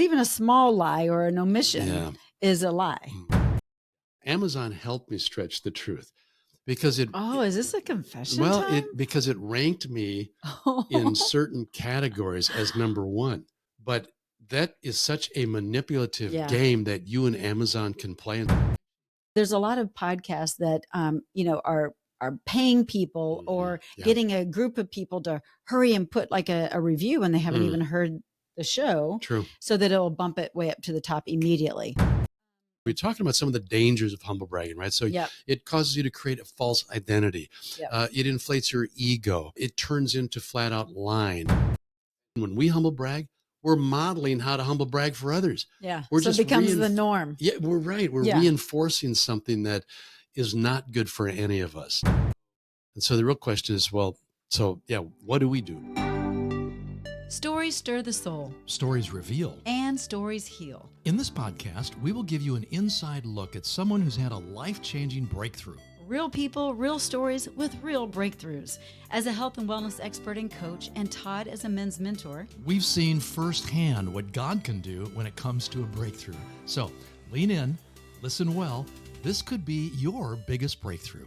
even a small lie or an omission Yeah. is a lie. Amazon helped me stretch the truth because it. Oh, is this a confession Well, time? because it ranked me in certain categories as number one. But that is such a manipulative Yeah. game that you and Amazon can play. There's a lot of podcasts that, are paying people or Yeah. getting a group of people to hurry and put like a review when they haven't even heard the show. True. So that it'll bump it way up to the top immediately. We're talking about some of the dangers of humble bragging, right? So it causes you to create a false identity. It inflates your ego. It turns into flat out lying. When we humble brag, we're modeling how to humble brag for others. Yeah. We're so just it becomes the norm. Yeah, we're right. We're reinforcing something that is not good for any of us. And so the real question is, what do we do? Stories stir the soul. Stories reveal. And stories heal. In this podcast, we will give you an inside look at someone who's had a life-changing breakthrough. Real people, real stories with real breakthroughs. As a health and wellness expert and coach, and Todd as a men's mentor, we've seen firsthand what God can do when it comes to a breakthrough. So lean in, listen well. This could be your biggest breakthrough.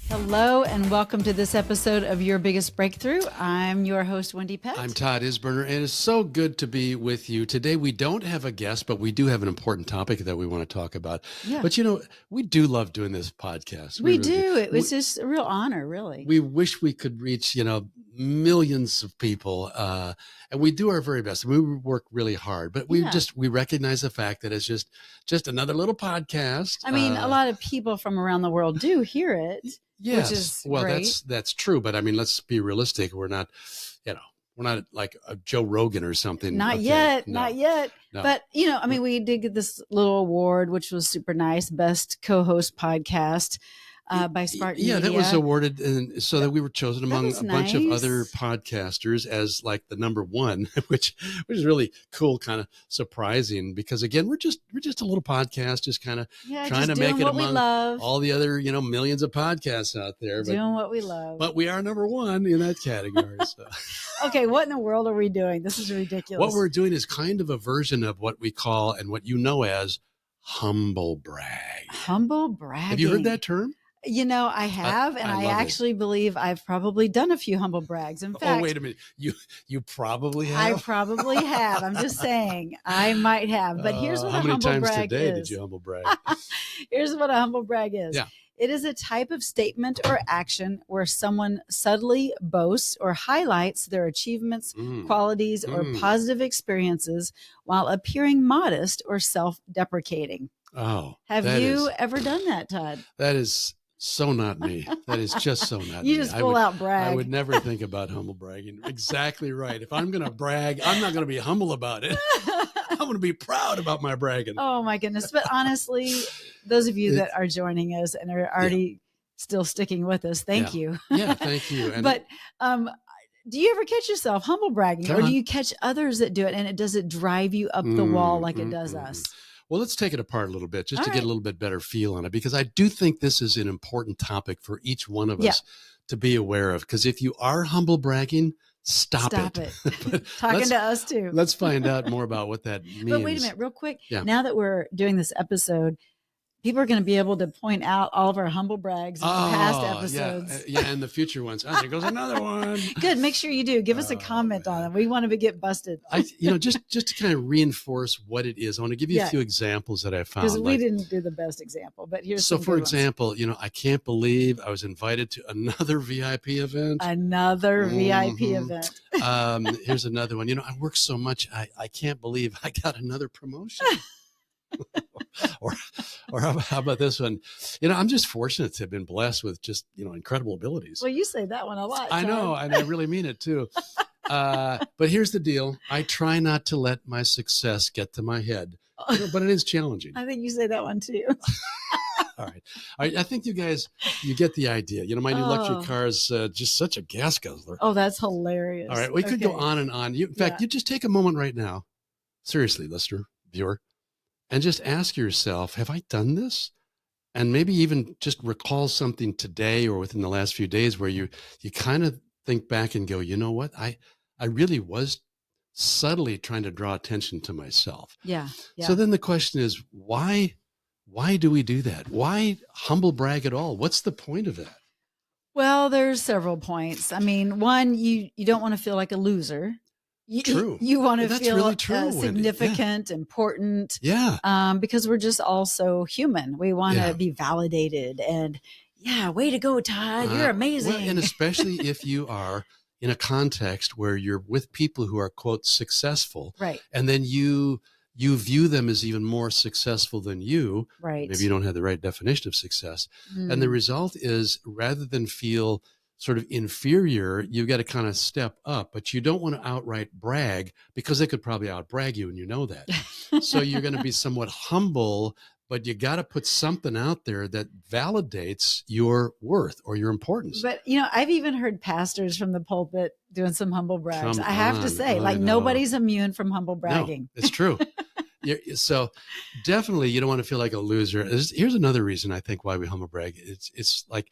Hello and welcome to this episode of Your Biggest Breakthrough. I'm your host, Wendy Pett. I'm Todd Isberner, and it's so good to be with you. Today, we don't have a guest, but we do have an important topic that we want to talk about. Yeah. But, we do love doing this podcast. We do. It was just a real honor, really. We wish we could reach, millions of people, and we do our very best. We work really hard, but we recognize the fact that it's just another little podcast. I mean, a lot of people from around the world do hear it. Yes. Which is well, great. that's true. But I mean, let's be realistic. We're not, we're not like a Joe Rogan or something. Not yet. No. Not yet. No. But, we did get this little award, which was super nice. Best co-host podcast by Spartan Media. Yeah, that was awarded. And so that we were chosen among a bunch of nice. other podcasters as like the number one, which is really cool, kind of surprising because again, we're just a little podcast, just kind of trying to make it among all the other, millions of podcasts out there. Doing what we love. But we are number one in that category. So. Okay, what in the world are we doing? This is ridiculous. What we're doing is kind of a version of what we call and what you know as humble brag. Humble bragging. Have you heard that term? I have, and I actually believe I've probably done a few humble brags. In fact, wait a minute, you probably have. I probably have. I'm just saying I might have. But here's what a humble brag is. How many times today did you humble brag? Here's what a humble brag is. Yeah. It is a type of statement or action where someone subtly boasts or highlights their achievements, qualities, or positive experiences while appearing modest or self-deprecating. Oh, have you ever done that, Todd? That is so not me. That is just so not me. You just full out brag. I would never think about humble bragging. Exactly right. If I'm going to brag, I'm not going to be humble about it. I'm going to be proud about my bragging. Oh my goodness. But honestly, those of you that are joining us and are already still sticking with us, thank you. Yeah, thank you. And but do you ever catch yourself humble bragging or do you catch others that do it and does it drive you up the wall like it does us? Well, let's take it apart a little bit just to get a little bit better feel on it, because I do think this is an important topic for each one of us to be aware of. Because if you are humble bragging, stop it. Talking to us too. Let's find out more about what that means. But wait a minute, real quick. Yeah. Now that we're doing this episode, people are going to be able to point out all of our humble brags in past episodes. Yeah, and the future ones. Oh, there goes another one. Good. Make sure you do. Give us a comment on it. We want to get busted. Just to kind of reinforce what it is, I want to give you a few examples that I found. Because we didn't do the best example, but here's so. For ones. example, I can't believe I was invited to another VIP event. VIP event. Here's another one. I work so much. I can't believe I got another promotion. or how about this one? I'm just fortunate to have been blessed with just, incredible abilities. Well, you say that one a lot. I know, and I really mean it too. But here's the deal. I try not to let my success get to my head, but it is challenging. I think you say that one too. All right. I think you guys, you get the idea. My new luxury car is just such a gas guzzler. Oh, that's hilarious. All right. We could go on and on. In fact, you just take a moment right now. Seriously, listener, viewer. And just ask yourself, have I done this? And maybe even just recall something today or within the last few days where you kind of think back and go, you know what? I really was subtly trying to draw attention to myself. Yeah. So then the question is, why do we do that? Why humble brag at all? What's the point of that? Well, there's several points. I mean, one, you don't want to feel like a loser. True. You want to That's feel really true, significant, important. Yeah. Because we're just all so human. We want to be validated and way to go, Todd. You're amazing. Well, and especially if you are in a context where you're with people who are, quote, successful. Right. And then you view them as even more successful than you. Right. Maybe you don't have the right definition of success. And the result is, rather than feel sort of inferior, you've got to kind of step up, but you don't want to outright brag, because they could probably outbrag you, and you know that. So you're going to be somewhat humble, but you got to put something out there that validates your worth or your importance. But, I've even heard pastors from the pulpit doing some humble brags. I have to say, nobody's immune from humble bragging. No, it's true. So definitely you don't want to feel like a loser. Here's another reason I think why we humble brag. It's like,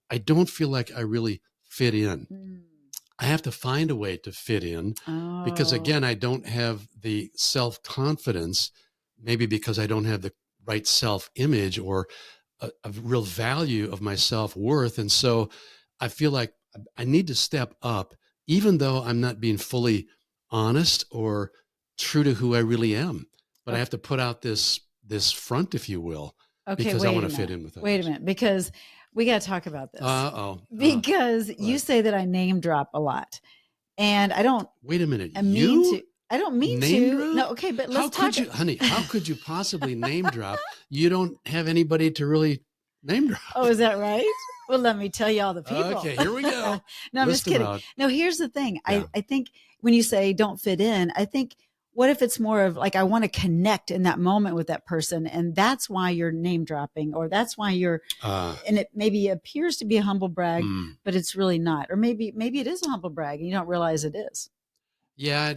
I don't feel like I really fit in. I have to find a way to fit in because, again, I don't have the self-confidence, maybe because I don't have the right self-image or a real value of my self-worth. And so I feel like I need to step up, even though I'm not being fully honest or true to who I really am. But I have to put out this front, if you will, because I want to fit in with others. Wait a minute, because we got to talk about this. Because right. You say that I name drop a lot, and I don't. Wait a minute. I don't mean name to. Drop? No, okay, but let's talk. Honey, how could you possibly name drop? You don't have anybody to really name drop. Oh, is that right? Well, let me tell you all the people. Okay, here we go. No, I'm just kidding. No, here's the thing. Yeah. I think when you say don't fit in, I think, what if it's more of like, I want to connect in that moment with that person, and that's why you're name dropping, or that's why you're, and it maybe appears to be a humble brag, but it's really not. Or maybe it is a humble brag and you don't realize it is. Yeah,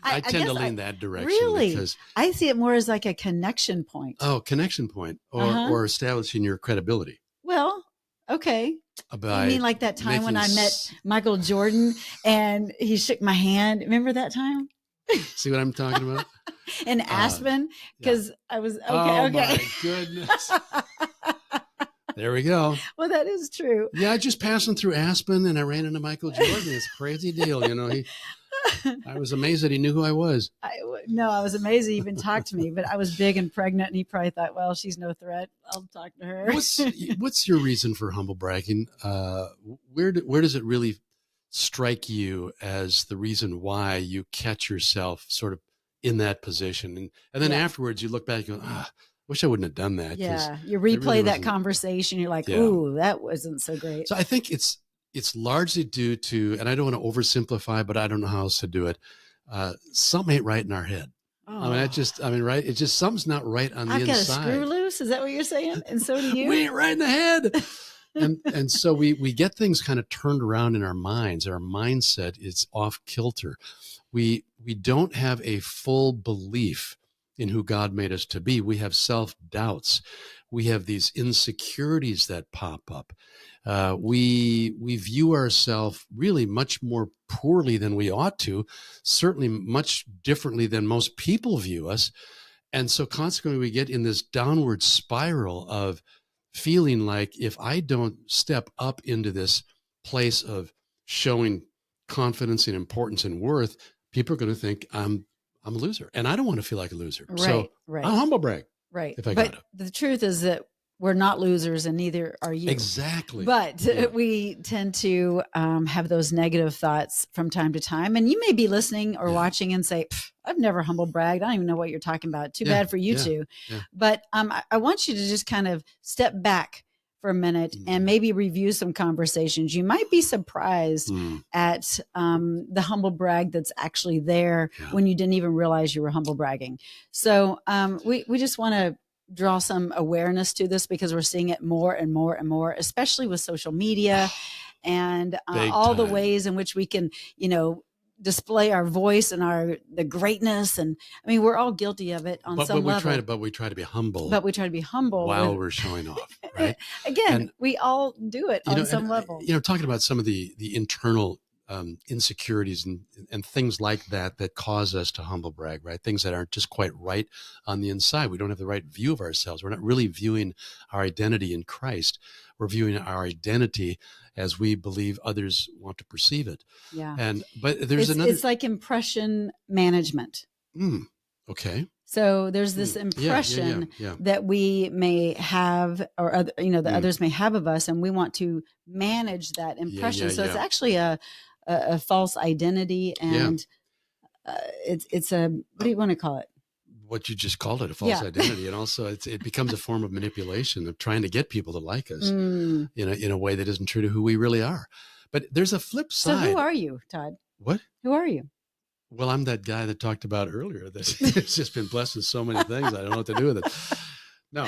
I tend to lean that direction. Really? Because I see it more as like a connection point. Oh, connection point, or establishing your credibility. Well, okay. I mean, like that time when I met Michael Jordan and he shook my hand. Remember that time? See what I'm talking about? In Aspen, because I was okay. Oh my goodness! There we go. Well, that is true. Yeah, I just passing through Aspen and I ran into Michael Jordan. It's a crazy deal, I was amazed that he knew who I was. I was amazed he even talked to me, but I was big and pregnant, and he probably thought, well, she's no threat. I'll talk to her. What's your reason for humble bragging? Where does it really strike you as the reason why you catch yourself sort of in that position? And then afterwards you look back and go, wish I wouldn't have done that. Yeah, you replay really that conversation. You're like, ooh, that wasn't so great. So I think it's largely due to, and I don't want to oversimplify, but I don't know how else to do it. Something ain't right in our head. Oh. Right? It's just something's not right on the inside. I've got a screw loose. Is that what you're saying? And so do you. We ain't right in the head. and so we get things kind of turned around in our minds. Our mindset is off kilter. We don't have a full belief in who God made us to be. We have self-doubts. We have these insecurities that pop up. We view ourselves really much more poorly than we ought to, certainly much differently than most people view us. And so consequently, we get in this downward spiral of feeling like, if I don't step up into this place of showing confidence and importance and worth, people are going to think I'm a loser. And I don't want to feel like a loser. Right. I'll humble brag. Right. But the truth is that we're not losers, and neither are you. Exactly. But we tend to have those negative thoughts from time to time. And you may be listening or watching and say, I've never humble bragged. I don't even know what you're talking about. Too bad for you two. Yeah. But I want you to just kind of step back for a minute and maybe review some conversations. You might be surprised at the humble brag that's actually there when you didn't even realize you were humble bragging. So we just want to draw some awareness to this, because we're seeing it more and more and more, especially with social media and all the ways in which we can, display our voice and the greatness. And I mean, we're all guilty of it on some level. But we try to be humble. But we try to be humble while we're showing off, right? Again, we all do it on some level. Talking about some of the internal insecurities and things like that cause us to humble brag, right? Things that aren't just quite right on the inside. We don't have the right view of ourselves. We're not really viewing our identity in Christ. We're viewing our identity as we believe others want to perceive it. Yeah. But it's like impression management. Okay. So there's this impression that we may have, or others may have of us, and we want to manage that impression. So it's actually a false identity, and it's a, what do you want to call it? What you just called it, a false identity. And also it becomes a form of manipulation of trying to get people to like us in a way that isn't true to who we really are. But there's a flip side. So who are you, Todd? What? Who are you? Well, I'm that guy that talked about earlier that has just been blessed with so many things. I don't know what to do with it. No.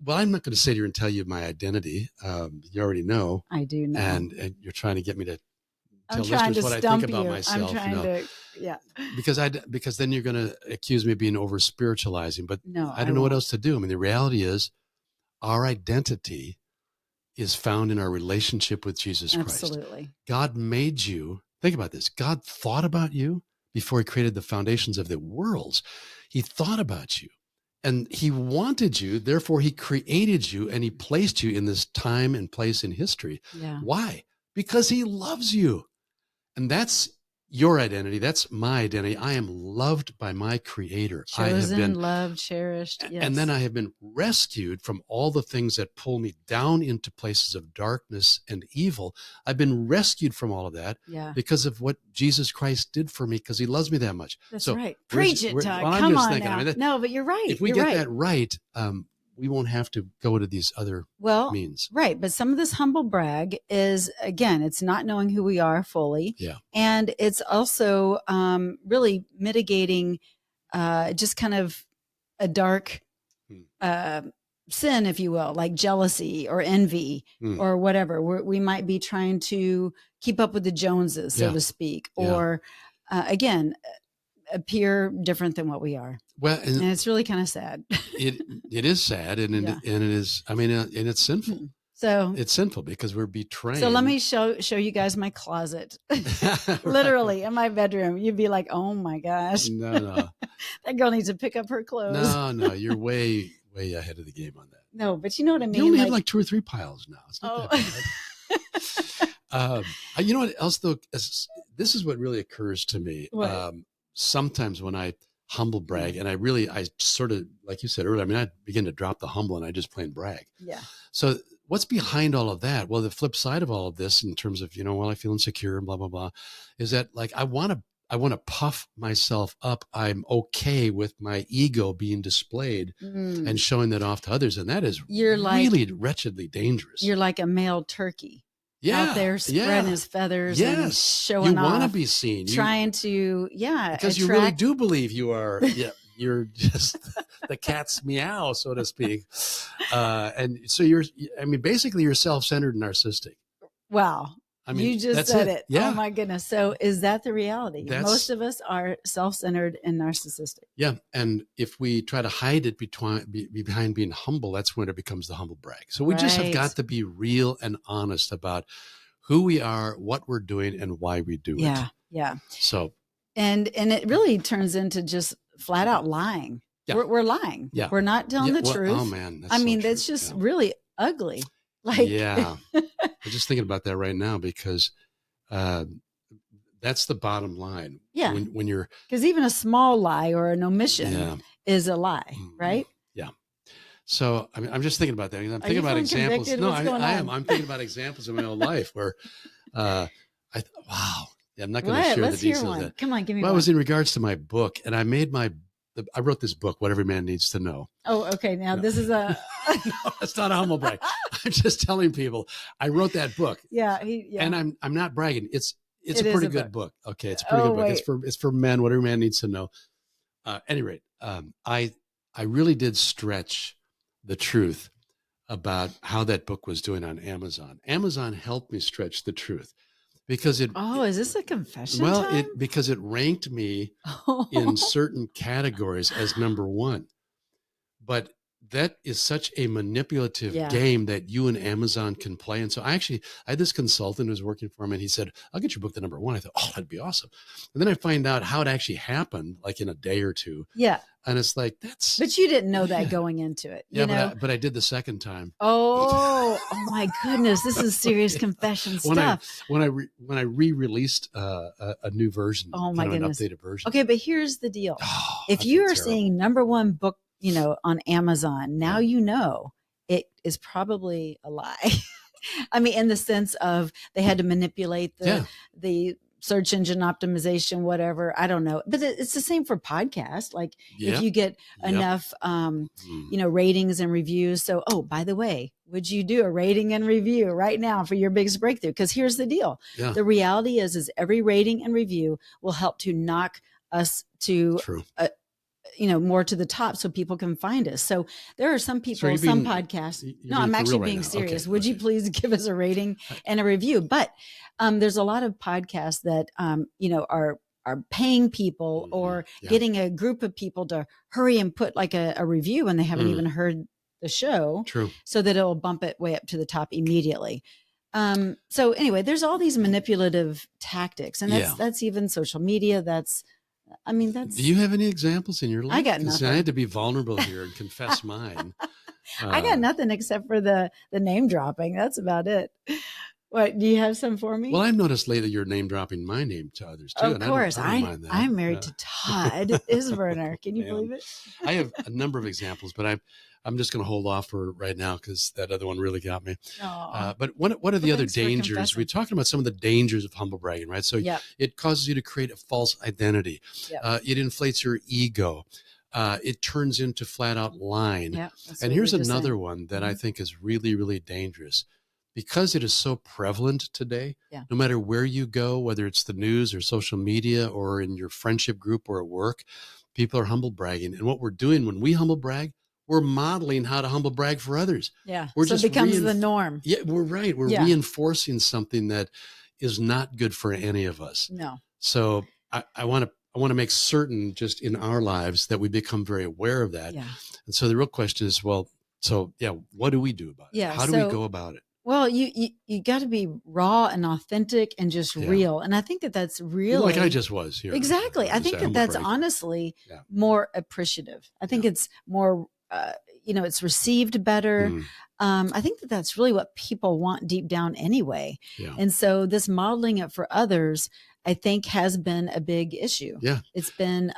Well, I'm not going to sit here and tell you my identity. You already know. I do know. And you're trying to get me to tell listeners what I think about myself. I'm trying to, because then you're going to accuse me of being over spiritualizing, but no, I don't know what else to do. I mean, the reality is our identity is found in our relationship with Jesus Christ. Absolutely. God made you. Think about this. God thought about you before he created the foundations of the worlds. He thought about you and he wanted you. Therefore, he created you and he placed you in this time and place in history. Yeah. Why? Because he loves you. And that's your identity. That's my identity. I am loved by my creator. Chosen, I have been loved, cherished. Yes. And then I have been rescued from all the things that pull me down into places of darkness and evil. I've been rescued from all of that because of what Jesus Christ did for me, because he loves me that much. That's right. Preach it, Todd. Come on now. No, but you're right. If we get that right, we won't have to go to these other means. Right. But some of this humble brag is, again, it's not knowing who we are fully. Yeah. And it's also really mitigating just kind of a dark sin, if you will, like jealousy or envy or whatever. We might be trying to keep up with the Joneses, so to speak, or again, appear different than what we are. Well, and it's really kind of sad. It is sad, and it is. I mean, and it's sinful. So it's sinful because we're betraying. So let me show you guys my closet, literally in my bedroom. You'd be like, "Oh my gosh, no, that girl needs to pick up her clothes." No, you're way ahead of the game on that. No, but you know what I mean. You only have like 2 or 3 piles now. It's not that bad. You know what else though? This is what really occurs to me. Sometimes when I humble brag, and I sort of, like you said earlier, I mean, I begin to drop the humble and I just plain brag. Yeah. So what's behind all of that? Well, the flip side of all of this, in terms of, I feel insecure and blah, blah, blah, is that like, I want to puff myself up. I'm okay with my ego being displayed and showing that off to others. And that is really wretchedly dangerous. You're like a male turkey. Out there spreading his feathers and showing off. You want to be seen. Trying to, because you really do believe you are, you're just the cat's meow, so to speak. And so basically you're self-centered and narcissistic. Wow. I mean, you just said it. Yeah. Oh my goodness. So is that the reality? Most of us are self-centered and narcissistic. Yeah. And if we try to hide it behind being humble, that's when it becomes the humble brag. So we just have got to be real and honest about who we are, what we're doing, and why we do it. Yeah. So. And it really turns into just flat out lying. Yeah. We're lying. Yeah. We're not telling the truth. Oh man. That's just really ugly. Like, I'm just thinking about that right now because that's the bottom line. Yeah. When you're, because even a small lie or an omission is a lie, right? Yeah. So I'm just thinking about that. I'm thinking about examples. No, I am. I'm thinking about examples in my own life where, wow. Yeah, I'm not going to share the details of that. Come on, give me one. It was in regards to my book, and I wrote this book, What Every Man Needs to Know. Oh, okay. Now this is a. No, it's not a humble brag. I'm just telling people I wrote that book. Yeah. And I'm not bragging. It's a pretty good book. Okay, it's a pretty good book. It's for men. What every man needs to know. At any rate, I really did stretch the truth about how that book was doing on Amazon. Amazon helped me stretch the truth. because Oh, is this a confession well, time? because it ranked me in certain categories as number one. But that is such a manipulative game that you and Amazon can play. And so I had this consultant who was working for him, and he said, I'll get your book to number one. I thought, oh, that'd be awesome. And then I find out how it actually happened, like in a day or two. Yeah. And it's like, but you didn't know that going into it. You know? But I did the second time. Oh my goodness. This is serious confession stuff. When I re-released a new version, oh my goodness, an updated version. Okay. But here's the deal. If you are seeing number one book, on Amazon, now it is probably a lie. I mean, in the sense of they had to manipulate the search engine optimization, whatever. I don't know. But it's the same for podcasts. Like if you get enough, ratings and reviews. So, by the way, would you do a rating and review right now for your biggest breakthrough? Because here's the deal. Yeah. The reality is every rating and review will help to knock us to more to the top so people can find us. So there are some people, some podcasts. No, I'm actually being serious. Would you please give us a rating and a review? But there's a lot of podcasts that, are paying people or getting a group of people to hurry and put like a review when they haven't even heard the show. True. So that it'll bump it way up to the top immediately. So anyway, there's all these manipulative tactics, and that's even social media. Do you have any examples in your life? I got nothing. I had to be vulnerable here and confess mine. I got nothing except for the name dropping. That's about it. What, do you have some for me? Well, I've noticed lately you're name dropping my name to others too. Of course. I'm married to Todd Isberner. Can you believe it? I have a number of examples, but I'm just going to hold off for right now because that other one really got me. But what are the other dangers? We're talking about some of the dangers of humble bragging, right? So it causes you to create a false identity. It inflates your ego. It turns into flat out lying. And here's another one that I think is really, really dangerous. Because it is so prevalent today, no matter where you go, whether it's the news or social media or in your friendship group or at work, people are humble bragging. And what we're doing when we humble brag, we're modeling how to humble brag for others. Yeah. So it becomes the norm. Yeah, we're right. We're reinforcing something that is not good for any of us. No. So I want to make certain just in our lives that we become very aware of that. Yeah. And so the real question is, what do we do about it? How do we go about it? Well, you got to be raw and authentic and just real. And I think that's really like I just was here. Exactly. I think that's honestly more appreciative. I think it's more, it's received better. I think that's really what people want deep down anyway. Yeah. And so this modeling it for others, I think, has been a big issue. Yeah. It's been,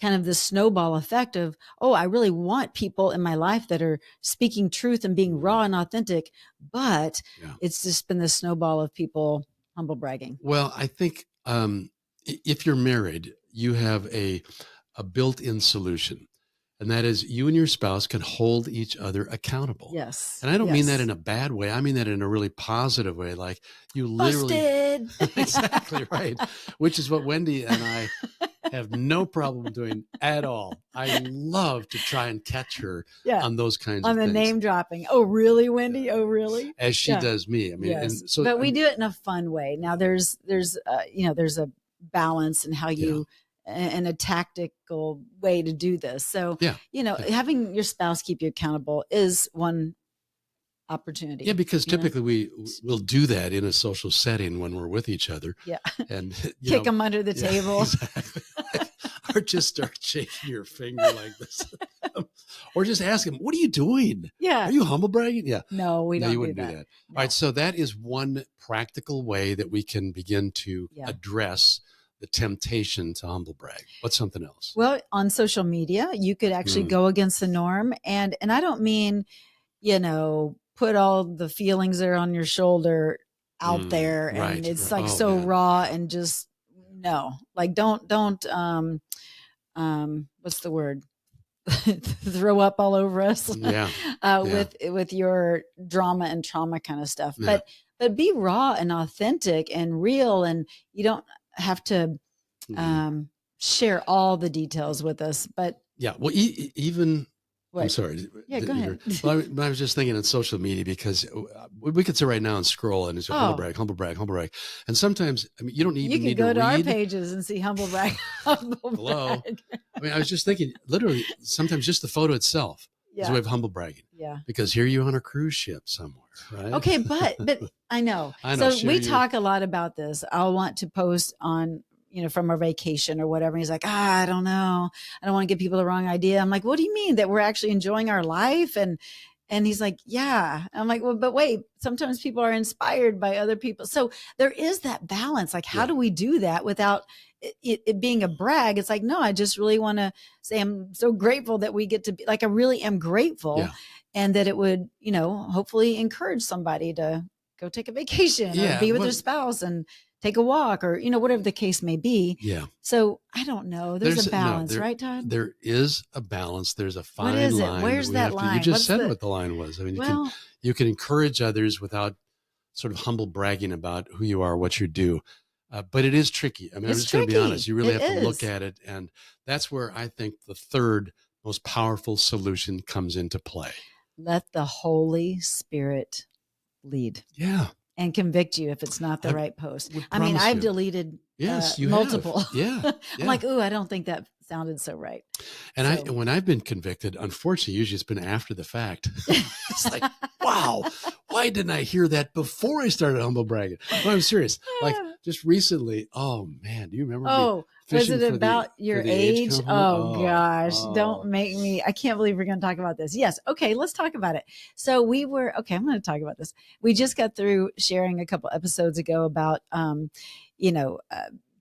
kind of the snowball effect of, I really want people in my life that are speaking truth and being raw and authentic, but it's just been the snowball of people humble bragging. Well, I think if you're married, you have a built-in solution. And that is you and your spouse can hold each other accountable. Yes. And I don't mean that in a bad way. I mean that in a really positive way. Like you literally. Busted. Exactly right. Which is what Wendy and I have no problem doing at all. I love to try and catch her on those kinds of things. On the name dropping. Oh, really, Wendy? Oh, really? As she does me. I mean, and so, but we do it in a fun way. Now there's a balance in how you, and a tactical way to do this. So, having your spouse keep you accountable is one opportunity. Yeah, because typically we'll do that in a social setting when we're with each other. Yeah. And kick them under the table. Exactly. Or just start shaking your finger like this. Or just ask them, what are you doing? Yeah. Are you humble bragging? Yeah. No, we don't you wouldn't do that. No. All right. So that is one practical way that we can begin to address the temptation to humble brag. What's something else? Well, on social media, you could actually go against the norm. And I don't mean, put all the feelings that are on your shoulder out there. And it's like raw and just, like don't, what's the word? Throw up all over us with your drama and trauma kind of stuff. Yeah. But be raw and authentic and real. And you don't have to share all the details with us, but well, even What? I'm sorry. Yeah, go ahead. Well, I was just thinking on social media because we could sit right now and scroll and it's humble brag. And sometimes, I mean, you don't even need to read. You can go to our pages and see Humblebrag. Hello. I mean, I was just thinking, literally, sometimes just the photo itself is a way of humble bragging. Yeah. Because here you're on a cruise ship somewhere, right? Okay, but I know. So we talk a lot about this. I'll want to post on, from our vacation or whatever. And he's like, I don't know. I don't want to give people the wrong idea. I'm like, what do you mean that we're actually enjoying our life? And he's like, yeah. I'm like, well, but wait, sometimes people are inspired by other people. So there is that balance. Like, how do we do that without it being a brag? It's like, no, I just really want to say, I'm so grateful that we get to be like, I really am grateful. Yeah. And that it would, hopefully encourage somebody to go take a vacation or be with their spouse and take a walk or, whatever the case may be. Yeah. So I don't know. There's a balance, right, Todd? There is a balance. There's a fine line. What is it? Where's that line? You just said what the line was. I mean, you can encourage others without sort of humble bragging about who you are, what you do. But it is tricky. I mean, I'm just going to be honest. You really have to look at it. And that's where I think the third most powerful solution comes into play. Let the Holy Spirit lead. Yeah. And convict you if it's not the right post. I mean, I've deleted you multiple. Have. Yeah. I'm like, ooh, I don't think that sounded so right. And when I've been convicted, unfortunately, usually it's been after the fact. It's like, wow, why didn't I hear that before I started humble bragging? Well, I'm serious. Like just recently, oh man, do you remember? Was it about your age? Oh gosh, don't make me. I can't believe we're going to talk about this. Yes. Okay, let's talk about it. So I'm going to talk about this. We just got through sharing a couple episodes ago about,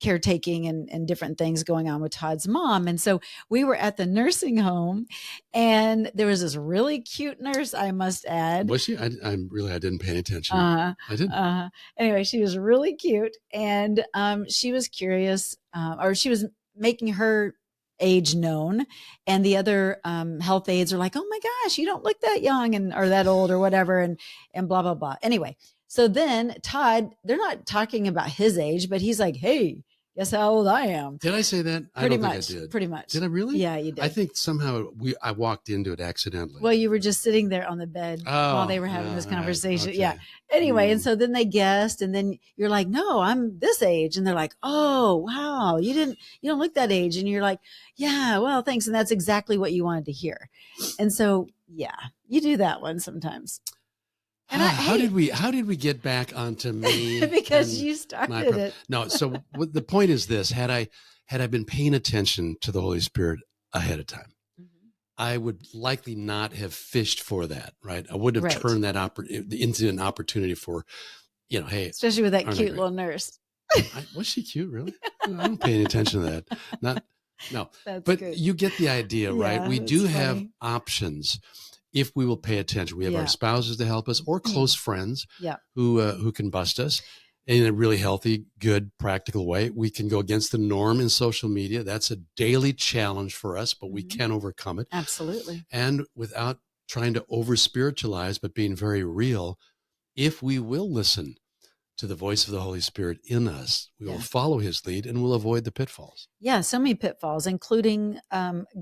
caretaking and different things going on with Todd's mom. And so we were at the nursing home and there was this really cute nurse, I must add. Was she? I didn't pay attention. I didn't. Anyway, she was really cute and she was curious or she was making her age known. And the other health aides are like, oh my gosh, you don't look that young or that old or whatever. And blah, blah, blah. Anyway. So then Todd, they're not talking about his age, but he's like, hey, guess how old I am. Did I say that? I don't think I did. Pretty much. Did I really? Yeah, you did. I think somehow I walked into it accidentally. Well, you were just sitting there on the bed while they were having this conversation. Right. Okay. Yeah. Anyway, and so then they guessed and then you're like, no, I'm this age. And they're like, oh, wow, you don't look that age. And you're like, yeah, well, thanks. And that's exactly what you wanted to hear. And so, yeah, you do that one sometimes. And how did we get back onto me? Because you started it. No. So the point is this: had I been paying attention to the Holy Spirit ahead of time, I would likely not have fished for that. Right? I wouldn't have turned that into an opportunity for, hey, especially with that cute little nurse. Was she cute? Really? I'm paying attention to that. No. That's but good. You get the idea, right? We do have options. If we will pay attention, we have our spouses to help us or close friends who can bust us in a really healthy, good, practical way. We can go against the norm in social media. That's a daily challenge for us, but we can overcome it. Absolutely. And without trying to over spiritualize, but being very real, if we will listen to the voice of the Holy Spirit in us, we will follow his lead and we'll avoid the pitfalls. Yeah, so many pitfalls, including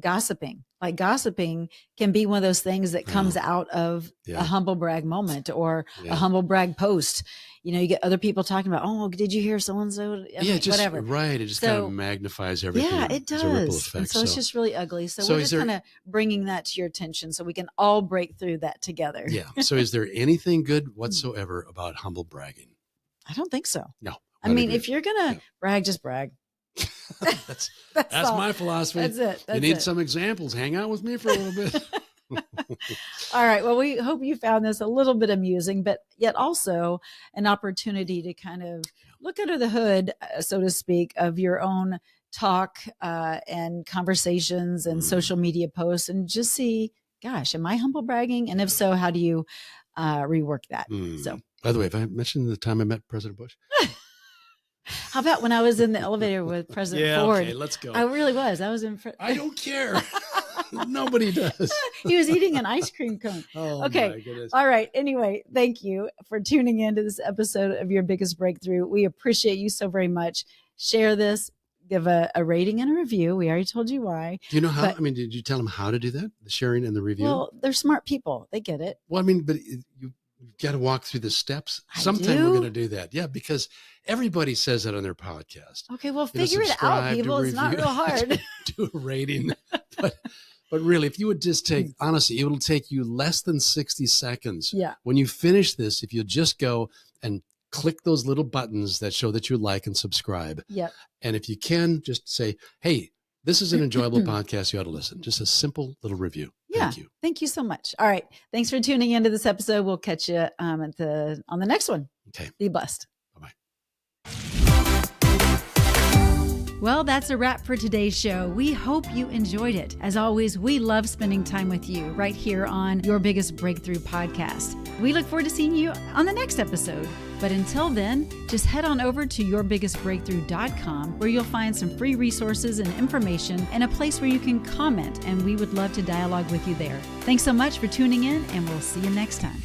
gossiping. Like gossiping can be one of those things that comes out of a humble brag moment or a humble brag post. You get other people talking about, oh, did you hear so-and-so? Whatever. Right. It just kind of magnifies everything. Yeah, it does. It's a ripple effect. And so it's just really ugly. So we're just kind of bringing that to your attention so we can all break through that together. Yeah. So is there anything good whatsoever about humble bragging? I don't think so. No. I mean, if you're going to brag, just brag. That's my philosophy. That's it. You need some examples. Hang out with me for a little bit. All right. Well, we hope you found this a little bit amusing, but yet also an opportunity to kind of look under the hood, so to speak, of your own talk and conversations and social media posts and just see, gosh, am I humble bragging? And if so, how do you rework that? So. By the way, have I mentioned the time I met President Bush? How about when I was in the elevator with President Ford? Okay, let's go. I really was. I was in. I don't care. Nobody does. He was eating an ice cream cone. Okay. My goodness. All right. Anyway, thank you for tuning in to this episode of Your Biggest Breakthrough. We appreciate you so very much. Share this. give a rating and a review. We already told you why. Do you know how? Did you tell them how to do that? The sharing and the review? Well, they're smart people. They get it. Well, but you've got to walk through the steps. Sometime we're going to do that. Yeah, because everybody says that on their podcast. Okay, well, figure it out, people. It's not real hard. Do a rating. But really, if you would just take, honestly, it will take you less than 60 seconds. Yeah. When you finish this, if you just go and click those little buttons that show that you like and subscribe. Yep. And if you can, just say, hey, this is an enjoyable podcast. You ought to listen. Just a simple little review. Yeah. Thank you. Thank you so much. All right. Thanks for tuning into this episode. We'll catch you on the next one. Okay. Be blessed. Bye-bye. Well, that's a wrap for today's show. We hope you enjoyed it. As always, we love spending time with you right here on Your Biggest Breakthrough podcast. We look forward to seeing you on the next episode. But until then, just head on over to yourbiggestbreakthrough.com where you'll find some free resources and information and a place where you can comment, and we would love to dialogue with you there. Thanks so much for tuning in, and we'll see you next time.